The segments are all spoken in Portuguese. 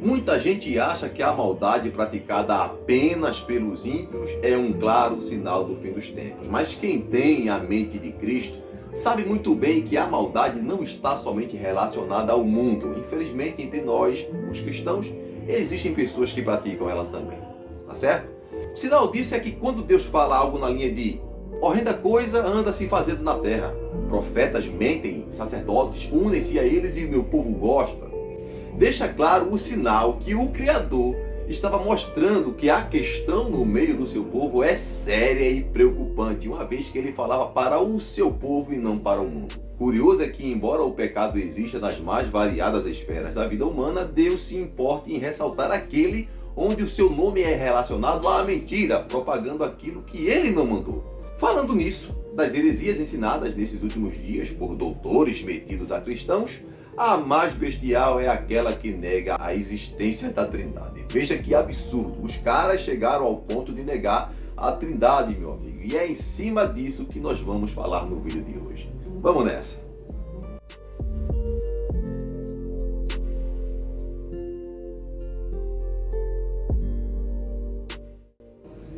Muita gente acha que a maldade praticada apenas pelos ímpios é um claro sinal do fim dos tempos. Mas quem tem a mente de Cristo sabe muito bem que a maldade não está somente relacionada ao mundo. Infelizmente, entre nós, os cristãos, existem pessoas que praticam ela também. Tá certo? O sinal disso é que quando Deus fala algo na linha de horrenda coisa anda se fazendo na terra, profetas mentem, sacerdotes unem-se a eles e o meu povo gosta, deixa claro o sinal que o Criador estava mostrando que a questão no meio do seu povo é séria e preocupante, uma vez que ele falava para o seu povo e não para o mundo. Curioso é que, embora o pecado exista nas mais variadas esferas da vida humana, Deus se importa em ressaltar aquele onde o seu nome é relacionado à mentira, propagando aquilo que ele não mandou. Falando nisso, das heresias ensinadas nesses últimos dias por doutores metidos a cristãos, a mais bestial é aquela que nega a existência da Trindade. Veja que absurdo, os caras chegaram ao ponto de negar a Trindade, meu amigo. E é em cima disso que nós vamos falar no vídeo de hoje. Vamos nessa!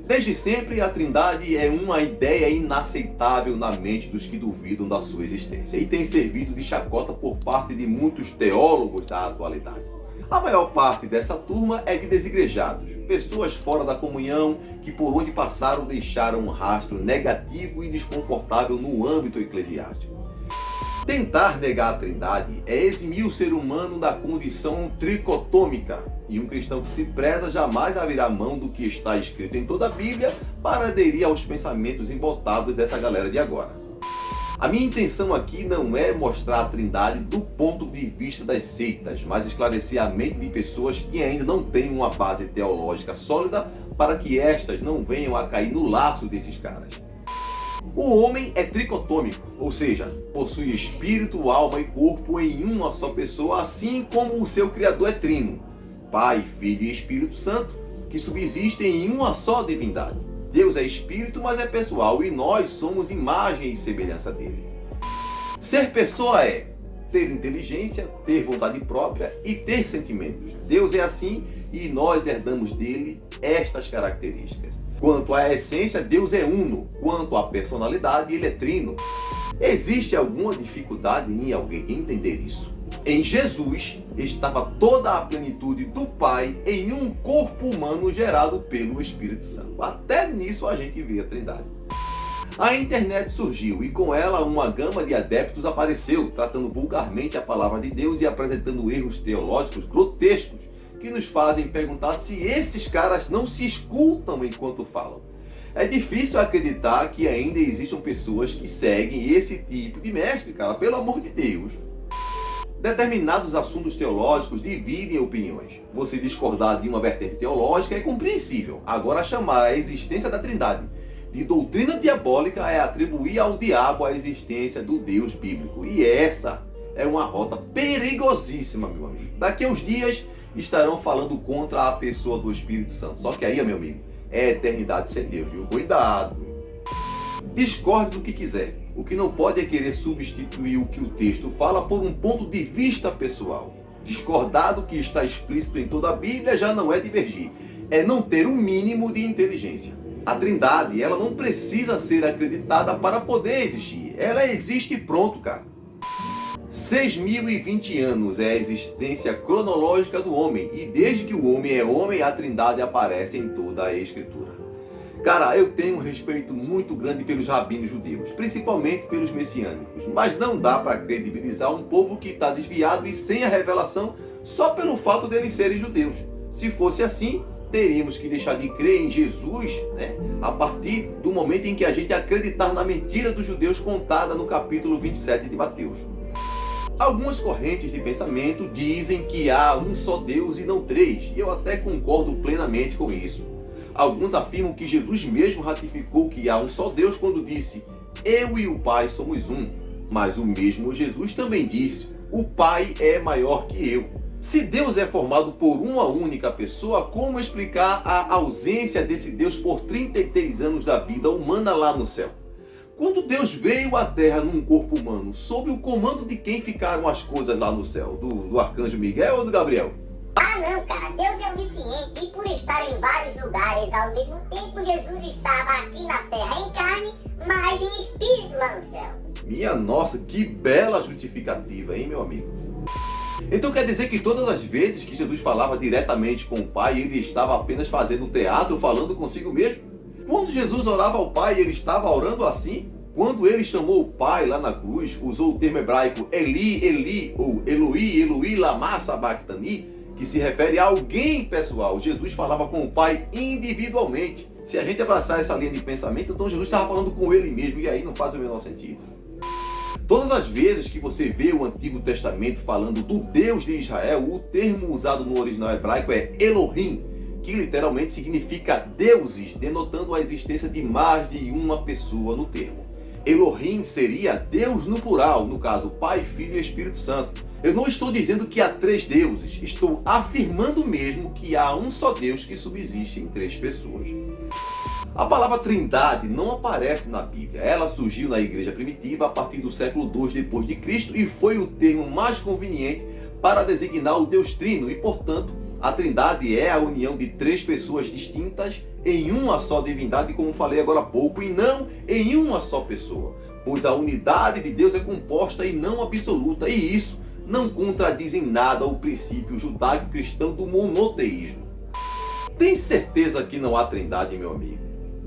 Desde sempre, a Trindade é uma ideia inaceitável na mente dos que duvidam da sua existência e tem servido de chacota por parte de muitos teólogos da atualidade. A maior parte dessa turma é de desigrejados, pessoas fora da comunhão que por onde passaram deixaram um rastro negativo e desconfortável no âmbito eclesiástico. Tentar negar a Trindade é eximir o ser humano da condição tricotômica, e um cristão que se preza jamais abrirá mão do que está escrito em toda a Bíblia para aderir aos pensamentos embotados dessa galera de agora. A minha intenção aqui não é mostrar a Trindade do ponto de vista das seitas, mas esclarecer a mente de pessoas que ainda não têm uma base teológica sólida para que estas não venham a cair no laço desses caras. O homem é tricotômico, ou seja, possui espírito, alma e corpo em uma só pessoa, assim como o seu Criador é trino, Pai, Filho e Espírito Santo, que subsistem em uma só divindade. Deus é espírito, mas é pessoal, e nós somos imagem e semelhança dele. Ser pessoa é ter inteligência, ter vontade própria e ter sentimentos. Deus é assim e nós herdamos dele estas características. Quanto à essência, Deus é uno. Quanto à personalidade, ele é trino. Existe alguma dificuldade em alguém entender isso? Em Jesus estava toda a plenitude do Pai em um corpo humano gerado pelo Espírito Santo. Até nisso a gente vê a Trindade. A internet surgiu e com ela uma gama de adeptos apareceu, tratando vulgarmente a palavra de Deus e apresentando erros teológicos grotescos que nos fazem perguntar se esses caras não se escutam enquanto falam. É difícil acreditar que ainda existam pessoas que seguem esse tipo de mestre, cara, pelo amor de Deus. Determinados assuntos teológicos dividem opiniões. Você discordar de uma vertente teológica é compreensível. Agora, chamar a existência da Trindade de doutrina diabólica é atribuir ao diabo a existência do Deus bíblico. E essa é uma rota perigosíssima, meu amigo. Daqui a uns dias estarão falando contra a pessoa do Espírito Santo. Só que aí, meu amigo, é eternidade sem Deus, viu? Cuidado! Discorde do que quiser. O que não pode é querer substituir o que o texto fala por um ponto de vista pessoal. Discordar do que está explícito em toda a Bíblia já não é divergir. É não ter o mínimo de inteligência. A Trindade, ela não precisa ser acreditada para poder existir. Ela existe e pronto, cara. 6.020 anos é a existência cronológica do homem, e desde que o homem é homem, a Trindade aparece em toda a Escritura. Cara, eu tenho um respeito muito grande pelos rabinos judeus, principalmente pelos messiânicos, mas não dá para credibilizar um povo que está desviado e sem a revelação só pelo fato deles serem judeus. Se fosse assim, teríamos que deixar de crer em Jesus, a partir do momento em que a gente acreditar na mentira dos judeus contada no capítulo 27 de Mateus. Algumas correntes de pensamento dizem que há um só Deus e não três, e eu até concordo plenamente com isso. Alguns afirmam que Jesus mesmo ratificou que há um só Deus quando disse: "Eu e o Pai somos um", mas o mesmo Jesus também disse: "O Pai é maior que eu". Se Deus é formado por uma única pessoa, como explicar a ausência desse Deus por 33 anos da vida humana lá no céu? Quando Deus veio à Terra num corpo humano, sob o comando de quem ficaram as coisas lá no céu? Do arcanjo Miguel ou do Gabriel? Ah não, cara, Deus é onisciente e por estar em vários lugares ao mesmo tempo, Jesus estava aqui na terra em carne, mas em espírito lá no céu. Minha nossa, que bela justificativa, hein, meu amigo? Então quer dizer que todas as vezes que Jesus falava diretamente com o Pai, ele estava apenas fazendo teatro, falando consigo mesmo? Quando Jesus orava ao Pai, ele estava orando assim? Quando ele chamou o Pai lá na cruz, usou o termo hebraico Eli, Eli, ou Eloi, Eloi, lama sabachthani, que se refere a alguém pessoal. Jesus falava com o Pai individualmente. Se a gente abraçar essa linha de pensamento, então Jesus estava falando com ele mesmo, e aí não faz o menor sentido. Todas as vezes que você vê o Antigo Testamento falando do Deus de Israel, o termo usado no original hebraico é Elohim, que literalmente significa deuses, denotando a existência de mais de uma pessoa no termo. Elohim seria Deus no plural, no caso Pai, Filho e Espírito Santo. Eu não estou dizendo que há três deuses, estou afirmando mesmo que há um só Deus que subsiste em três pessoas. A palavra Trindade não aparece na Bíblia. Ela surgiu na igreja primitiva a partir do século II depois de Cristo e foi o termo mais conveniente para designar o Deus Trino e, portanto, a Trindade é a união de três pessoas distintas em uma só divindade, como falei agora há pouco, e não em uma só pessoa, pois a unidade de Deus é composta e não absoluta, e isso não contradiz em nada o princípio judaico-cristão do monoteísmo. Tem certeza que não há Trindade, meu amigo?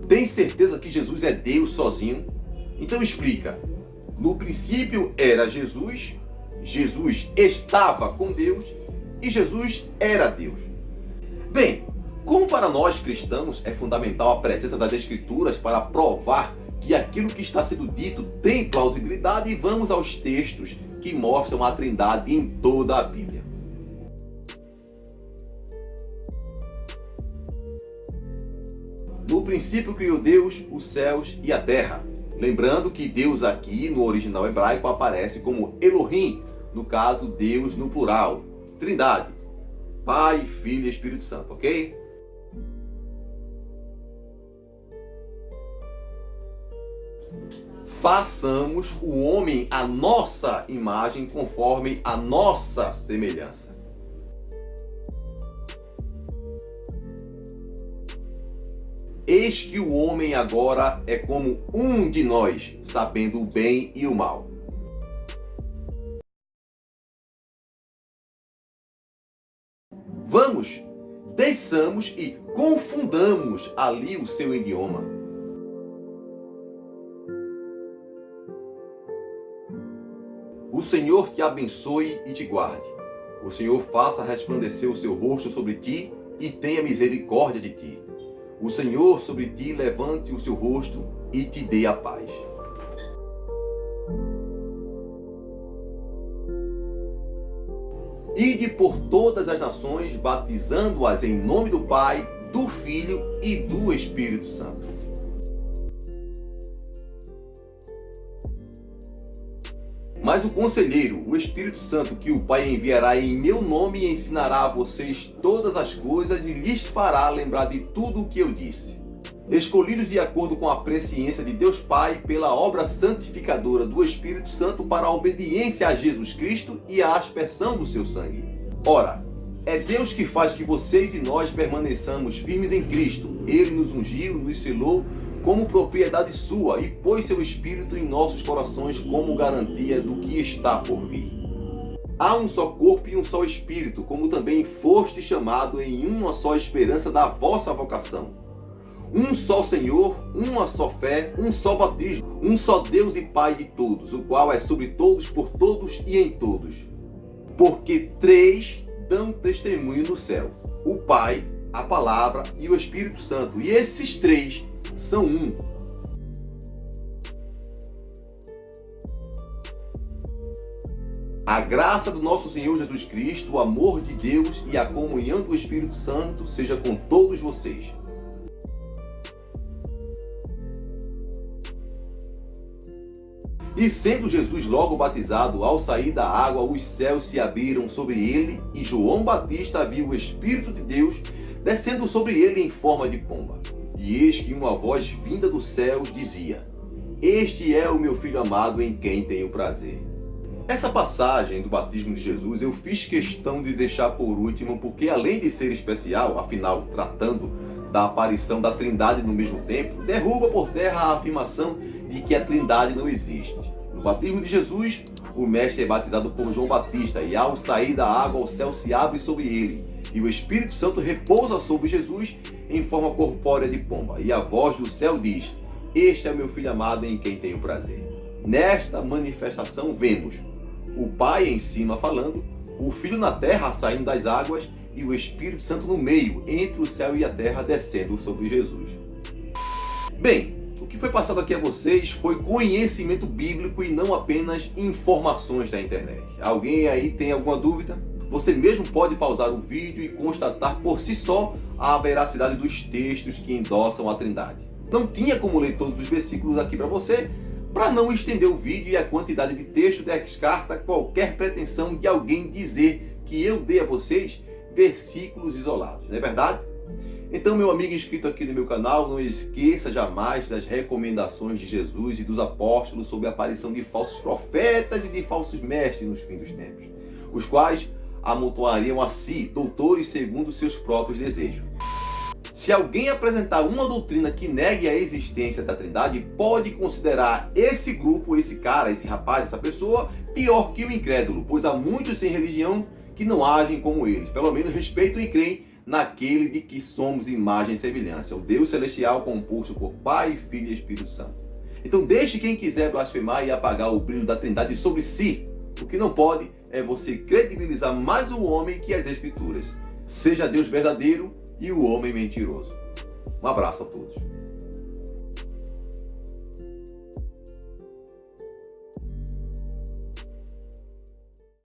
Tem certeza que Jesus é Deus sozinho? Então explica. No princípio era Jesus, Jesus estava com Deus e Jesus era Deus. Bem, como para nós cristãos é fundamental a presença das Escrituras para provar que aquilo que está sendo dito tem plausibilidade, vamos aos textos que mostram a Trindade em toda a Bíblia. No princípio criou Deus os céus e a terra. Lembrando que Deus aqui no original hebraico aparece como Elohim, no caso Deus no plural, Trindade, Pai, Filho e Espírito Santo, ok? Façamos o homem à nossa imagem, conforme a nossa semelhança. Eis que o homem agora é como um de nós, sabendo o bem e o mal. Vamos, desçamos e confundamos ali o seu idioma. O Senhor te abençoe e te guarde. O Senhor faça resplandecer o seu rosto sobre ti e tenha misericórdia de ti. O Senhor sobre ti levante o seu rosto e te dê a paz. Ide por todas as nações, batizando-as em nome do Pai, do Filho e do Espírito Santo. Mas o Conselheiro, o Espírito Santo, que o Pai enviará em meu nome, ensinará a vocês todas as coisas e lhes fará lembrar de tudo o que eu disse. Escolhidos de acordo com a presciência de Deus Pai, pela obra santificadora do Espírito Santo para a obediência a Jesus Cristo e a aspersão do seu sangue. Ora, é Deus que faz que vocês e nós permaneçamos firmes em Cristo. Ele nos ungiu, nos selou como propriedade sua e pôs seu Espírito em nossos corações como garantia do que está por vir. Há um só corpo e um só Espírito, como também foste chamado em uma só esperança da vossa vocação. Um só Senhor, uma só fé, um só batismo, um só Deus e Pai de todos, o qual é sobre todos, por todos e em todos. Porque três dão testemunho no céu: o Pai, a Palavra e o Espírito Santo, e esses três são um. A graça do nosso Senhor Jesus Cristo, o amor de Deus e a comunhão do Espírito Santo seja com todos vocês. E sendo Jesus logo batizado, ao sair da água, os céus se abriram sobre ele, e João Batista viu o Espírito de Deus descendo sobre ele em forma de pomba. E eis que uma voz vinda dos céus dizia: Este é o meu Filho amado, em quem tenho prazer. Essa passagem do batismo de Jesus eu fiz questão de deixar por último porque, além de ser especial, afinal tratando da aparição da Trindade no mesmo tempo, derruba por terra a afirmação de que a Trindade não existe. No batismo de Jesus, o mestre é batizado por João Batista e, ao sair da água, o céu se abre sobre ele e o Espírito Santo repousa sobre Jesus em forma corpórea de pomba. E a voz do céu diz: "Este é o meu Filho amado em quem tenho prazer." Nesta manifestação vemos o Pai em cima falando, o Filho na terra saindo das águas e o Espírito Santo no meio, entre o céu e a terra, descendo sobre Jesus. Bem, o que foi passado aqui a vocês foi conhecimento bíblico e não apenas informações da internet. Alguém aí tem alguma dúvida? Você mesmo pode pausar o vídeo e constatar por si só a veracidade dos textos que endossam a Trindade. Não tinha como ler todos os versículos aqui para você, para não estender o vídeo e a quantidade de texto descarta qualquer pretensão de alguém dizer que eu dei a vocês versículos isolados, não é verdade? Então, meu amigo inscrito aqui no meu canal, não esqueça jamais das recomendações de Jesus e dos apóstolos sobre a aparição de falsos profetas e de falsos mestres nos fins dos tempos, os quais amontoariam a si doutores segundo seus próprios desejos. Se alguém apresentar uma doutrina que negue a existência da Trindade, pode considerar esse grupo, esse cara, esse rapaz, essa pessoa, pior que o incrédulo, pois há muitos sem religião que não agem como eles, pelo menos respeitam e creem naquele de que somos imagem e semelhança, o Deus celestial composto por Pai, Filho e Espírito Santo. Então deixe quem quiser blasfemar e apagar o brilho da Trindade sobre si. O que não pode é você credibilizar mais o homem que as Escrituras. Seja Deus verdadeiro e o homem mentiroso. Um abraço a todos.